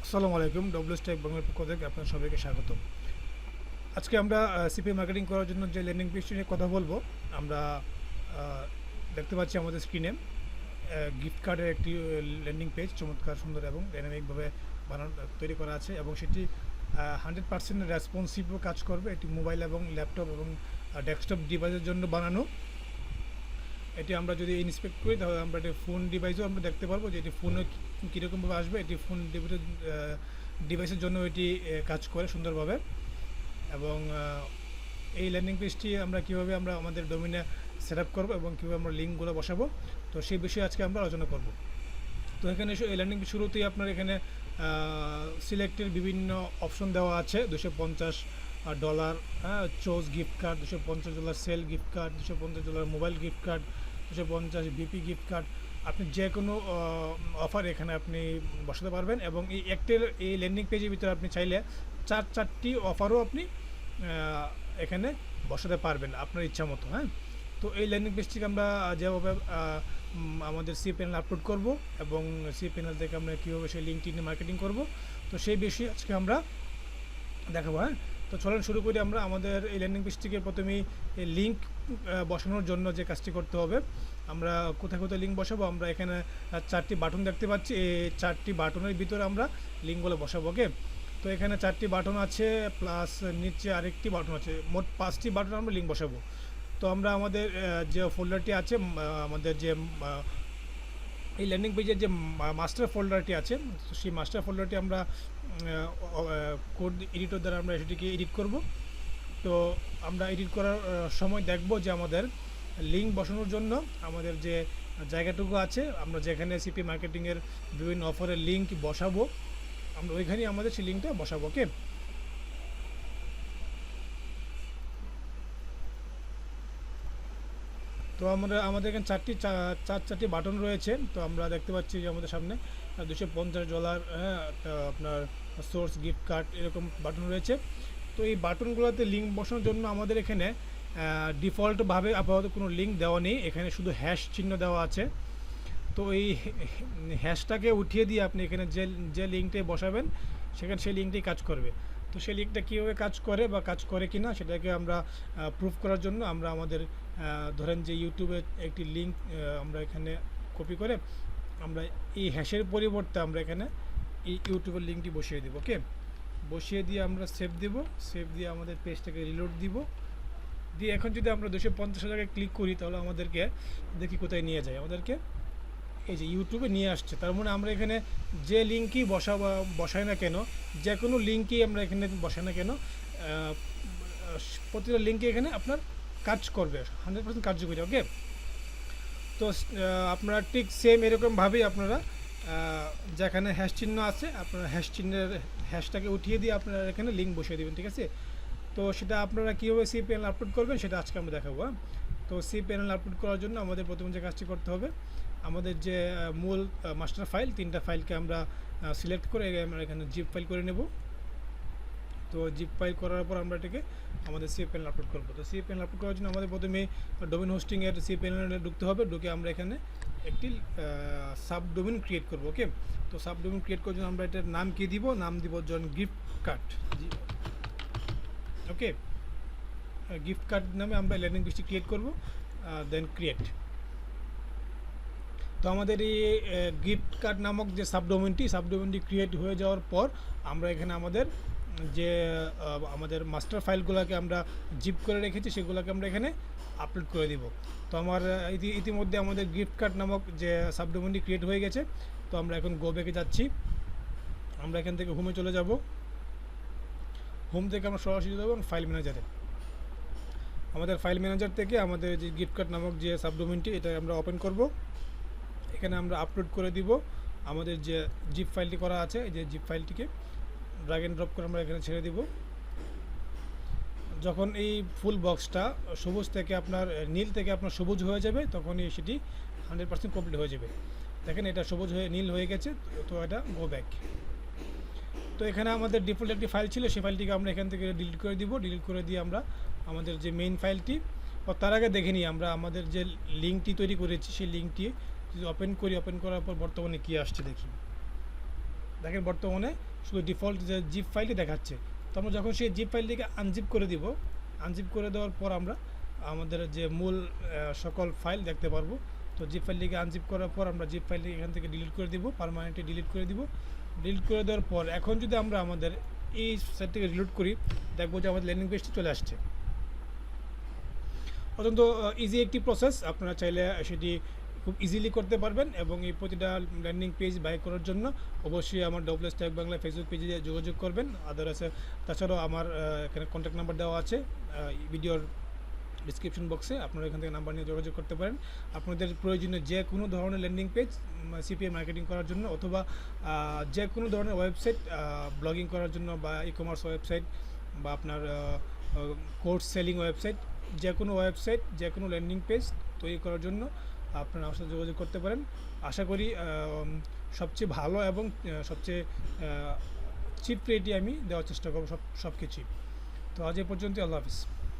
আসসালামু আলাইকুম। W S take বাংলার পক্ষ থেকে আপনার সবাইকে স্বাগত। আজকে আমরা সিপি মার্কেটিং করার জন্য যে ল্যান্ডিং পেজটি নিয়ে কথা বলবো, আমরা দেখতে পাচ্ছি আমাদের স্ক্রিনে গিফট কার্ডের একটি ল্যান্ডিং পেজ, চমৎকার সুন্দর এবং ডাইনামিকভাবে বানানো তৈরি করা আছে এবং সেটি 100% রেসপন্সিভও কাজ করবে। এটি মোবাইল এবং ল্যাপটপ এবং ডেস্কটপ ডিভাইসের জন্য বানানো। এটি আমরা যদি ইন্সপেক্ট করি তাহলে আমরা এটি ফোন ডিভাইসও আমরা দেখতে পারবো যে এটি ফোনে কীরকমভাবে আসবে। এটি ফোন ডিভাইসের জন্য এটি কাজ করে সুন্দরভাবে। এবং এই ল্যান্ডিং পেজটি আমরা কীভাবে আমরা আমাদের ডোমেইনে সেট আপ করবো এবং কীভাবে আমরা লিঙ্কগুলো বসাবো, তো সেই বিষয়ে আজকে আমরা আলোচনা করব। তো এখানে এই ল্যান্ডিং পেজ শুরুতেই আপনার এখানে সিলেক্টের বিভিন্ন অপশন দেওয়া আছে। $250, choose gift card, $250 cell gift card, $250 mobile gift card, 250 BP gift card. আপনি যে কোনো অফার এখানে আপনি বসাতে পারবেন এবং এই ল্যান্ডিং পেজের ভিতরে আপনি চাইলে চারটি অফারও আপনি এখানে বসাতে পারবেন আপনার ইচ্ছা মতো। তো এই ল্যান্ডিং পেজটিকে আমরা যেভাবে আমাদের সি প্যানেল আপলোড করব এবং সি প্যানেল থেকে আমরা কীভাবে সেই লিঙ্কটি নিয়ে মার্কেটিং করব, তো সেই বিষয়ে আজকে আমরা দেখাবো। তো চলেন শুরু করি। আমরা আমাদের এই ল্যান্ডিং পেজটিকে প্রথমেই লিঙ্ক বসানোর জন্য যে কাজটি করতে হবে, আমরা কোথায় কোথায় লিঙ্ক বসাবো, আমরা এখানে চারটি বাটন দেখতে পাচ্ছি। এই চারটি বাটনের ভিতরে আমরা লিঙ্কগুলো বসাবো। ওকে, তো এখানে চারটি বাটন আছে প্লাস নিচে আরেকটি বাটন আছে, মোট 5টি বাটন আমরা লিঙ্ক বসাবো। তো আমরা আমাদের যে ফোল্ডারটি আছে, আমাদের যে এই ল্যান্ডিং পেজের যে মাস্টার ফোল্ডারটি আছে, তো সেই মাস্টার ফোল্ডারটি আমরা কোড এডিটর দ্বারা আমরা সেটিকে এডিট করব। তো আমরা এডিট করার সময় দেখব যে আমাদের লিঙ্ক বসানোর জন্য আমাদের যে জায়গাটুকু আছে, আমরা যেখানে সিপি মার্কেটিংয়ের বিভিন্ন অফারের লিঙ্ক বসাবো, আমরা ওইখানেই আমাদের সেই লিঙ্কটা বসাবো। ওকে, তো আমাদের এখানে চারটি বাটন রয়েছে। তো আমরা দেখতে পাচ্ছি যে আমাদের সামনে $250, আপনার সোর্স গিফট কার্ড, এরকম বাটন রয়েছে। তো এই বাটনগুলোতে লিঙ্ক বসানোর জন্য আমাদের এখানে ডিফল্টভাবে আপাতত কোনো লিঙ্ক দেওয়া নেই, এখানে শুধু হ্যাশ চিহ্ন দেওয়া আছে। তো এই হ্যাশটাকে উঠিয়ে দিয়ে আপনি এখানে যে লিঙ্কটি বসাবেন সেখানে সেই লিঙ্কটি কাজ করবে। তো সেই লিঙ্কটা কীভাবে কাজ করে বা কাজ করে কি না সেটাকে আমরা প্রুফ করার জন্য আমরা আমাদের ধরেন যে ইউটিউবে একটি লিঙ্ক আমরা এখানে কপি করে আমরা এই হ্যাশের পরিবর্তে আমরা এখানে এই ইউটিউবের লিঙ্কটি বসিয়ে দেবো। ওকে, বসিয়ে দিয়ে আমরা সেভ দেব, সেভ দিয়ে আমাদের পেজটাকে রিলোড দিব, দিয়ে এখন যদি আমরা 250 জায়গায় ক্লিক করি তাহলে আমাদেরকে দেখি কোথায় নিয়ে যায়। আমাদেরকে এই যে ইউটিউবে নিয়ে আসছে। তার মানে আমরা এখানে যে লিঙ্কই বসাই না কেন, যে কোনো লিঙ্কই আমরা এখানে বসাই না কেন, প্রতিটা লিঙ্কে এখানে আপনার কাজ করবে, 100% কার্যকরী। ওকে, তো আপনারা ঠিক সেম এরকমভাবেই আপনারা যেখানে হ্যাশ চিহ্ন আছে আপনারা হ্যাশটাকে উঠিয়ে দিয়ে আপনারা এখানে লিঙ্ক বসিয়ে দেবেন। ঠিক আছে, তো সেটা আপনারা কীভাবে সি প্যানেল আপলোড করবেন সেটা আজকে আমরা দেখাবো। তো সি প্যানেল আপলোড করার জন্য আমাদের প্রথমে যে কাজটি করতে হবে, আমাদের যে মূল মাস্টার ফাইল, 3টা ফাইলকে আমরা সিলেক্ট করে আমরা এখানে জিপ ফাইল করে নেব। তো জিপ ফাইল করার পর আমরা এটাকে আমাদের সি প্যানেল আপলোড করবো। তো সি প্যানেল আপলোড করার জন্য আমাদের প্রথমে ডোমেন হোস্টিংয়ের সি প্যানেলে ঢুকতে হবে। ঢুকে আমরা এখানে একটি সাবডোমেন ক্রিয়েট করবো। ওকে, তো সাবডোমেন ক্রিয়েট করার জন্য আমরা এটার নাম কী দিব, নাম দিব জন গিফট কার্ড। ওকে, গিফট কার্ড নামে আমরা ল্যান্ডিং পেজটি ক্রিয়েট করব, দেন ক্রিয়েট। তো আমাদের এই গিফট কার্ড নামক যে সাবডোমেনটি ক্রিয়েট হয়ে যাওয়ার পর আমরা এখানে আমাদের যে আমাদের মাস্টার ফাইলগুলোকে আমরা জিপ করে রেখেছি সেগুলোকে আমরা এখানে আপলোড করে দিব। তো আমার ইতিমধ্যে আমাদের গিফট কার্ড নামক যে সাবডোমেনটি ক্রিয়েট হয়ে গেছে। তো আমরা এখন গো ব্যাকে যাচ্ছি। আমরা এখান থেকে হোমে চলে যাব। হোম থেকে আমরা সরাসরি যাব ফাইল ম্যানেজারে। আমাদের ফাইল ম্যানেজার থেকে আমাদের যে গিফট কার্ড নামক যে সাবডোমেনটি, এটা আমরা ওপেন করব। এখানে আমরা আপলোড করে দিব আমাদের যে জিপ ফাইলটি করা আছে, এই যে জিপ ফাইলটিকে ড্র্যাগ এন্ড ড্রপ করে আমরা এখানে ছেড়ে দিব। যখন এই ফুল বক্সটা সবুজ থেকে আপনার নীল থেকে আপনার সবুজ হয়ে যাবে তখনই সেটি 100% কমপ্লিট হয়ে যাবে। দেখেন এটা সবুজ হয়ে নীল হয়ে গেছে। তো এটা গো ব্যাক। তো এখানে আমাদের ডিফল্ট একটি ফাইল ছিল, সেই ফাইলটিকে আমরা এখান থেকে ডিলিট করে দিব। ডিলিট করে দিয়ে আমরা আমাদের যে মেইন ফাইলটি, তার আগে দেখে নিই আমরা আমাদের যে লিঙ্কটি তৈরি করেছি সেই লিঙ্কটি যদি ওপেন করি, ওপেন করার পর বর্তমানে কী আসছে দেখি। দেখেন বর্তমানে শুধু ডিফল্ট যে জিপ ফাইলই দেখাচ্ছে। তো আমরা যখন সেই জিপ ফাইলটিকে আনজিপ করে দিব, আনজিপ করে দেওয়ার পর আমরা আমাদের যে মূল সকল ফাইল দেখতে পারবো। তো জিপ ফাইলটিকে আনজিপ করার পর আমরা জিপ ফাইলটি এখান থেকে ডিলিট করে দিব, পার্মানেন্টলি ডিলিট করে দিব। ডিলিট করে দেওয়ার পর এখন যদি আমরা আমাদের এই সাইট থেকে রিলোড করি, দেখবো যে আমাদের ল্যান্ডিং পেজটি চলে আসছে। অত্যন্ত ইজি একটি প্রসেস, আপনারা চাইলে সেটি খুব ইজিলি করতে পারবেন। এবং এই প্রতিটা ল্যান্ডিং পেজ বাই করার জন্য অবশ্যই আমার ডব্লিউএস টেক বাংলা ফেসবুক পেজে যোগাযোগ করবেন। আছে তাছাড়াও আমার এখানে কন্ট্যাক্ট নাম্বার দেওয়া আছে ভিডিওর ডিসক্রিপশন বক্সে, আপনারা এখান থেকে নাম্বার নিয়ে যোগাযোগ করতে পারেন। আপনাদের প্রয়োজনীয় যে কোনো ধরনের ল্যান্ডিং পেজ সিপিএ মার্কেটিং করার জন্য, অথবা যে কোনো ধরনের ওয়েবসাইট ব্লগিং করার জন্য, বা ই কমার্স ওয়েবসাইট, বা আপনার কোর্স সেলিং ওয়েবসাইট, যে কোনো ওয়েবসাইট, যে কোনো ল্যান্ডিং পেজ তৈরি করার জন্য আপনারা আমার সাথে যোগাযোগ করতে পারেন। আশা করি সবচেয়ে ভালো এবং সবচেয়ে চিপ রেটই আমি দেওয়ার চেষ্টা করবো সব কিছুই। তো আজ এ পর্যন্তই, আল্লাহ হাফিজ।